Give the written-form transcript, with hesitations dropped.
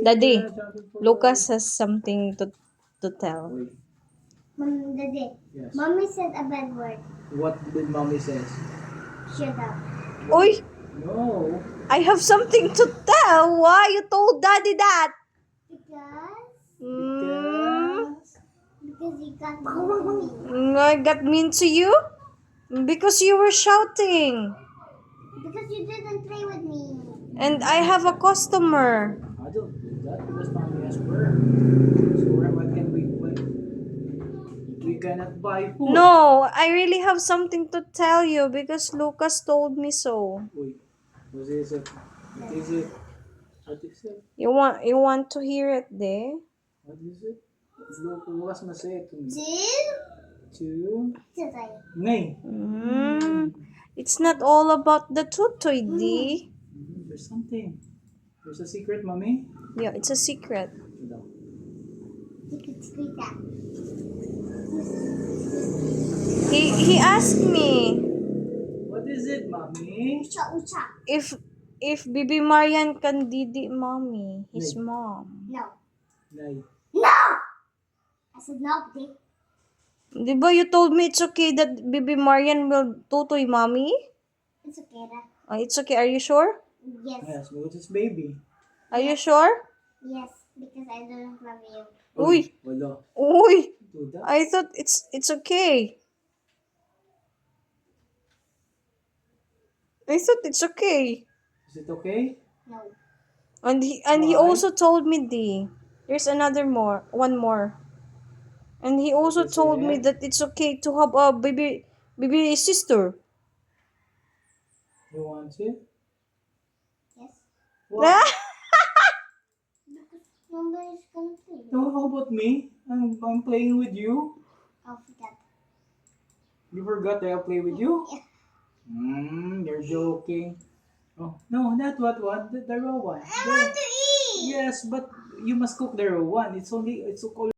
Daddy, Lucas has something to tell. Daddy, Yes. Mommy said a bad word. What did mommy says? Shut up. Oy, No. I have something to tell. Why you told Daddy that? Because Mm, you got me. I got mean to you? Because you were shouting. Because you didn't play with me. And I have a customer. I don't do that because mommy has work. So what can we cannot buy food. No, I really have something to tell you because Lucas told me so. Wait, what is it? What is it? What is it? You want to hear it there? What is it? Look, Lucas must say it to me. Two. Two. Today. Nay. It's not all about the tutoy, D. There's something. There's a secret, mommy. Yeah, it's a secret. No. Secret that. He asked me What is it, mommy? Ucha. if Bibi Marian can didi mommy, his Nay. mom. No. Nay. No! I said no, Daddy. Di ba you told me it's okay that Bibi Marian will tutoy mommy? It's okay, Dad. It's okay. Are you sure? Yes. Yes, because it's baby. Are you sure? Yes, because I don't love you. Uy. Wala. Uy, Do that. I thought it's okay. I thought it's okay. Is it okay? No. And he Why? also told me there's one more. And he also What is told me it? that it's okay to have a baby sister. You want it? Yes. What? Because nobody's gonna play. No, how about me? I'm playing with you. I'll forget. You forgot that I play with you? Yeah. You're joking. Oh, no, not what? The raw one. I want to eat. Yes, but you must cook the raw one. It's only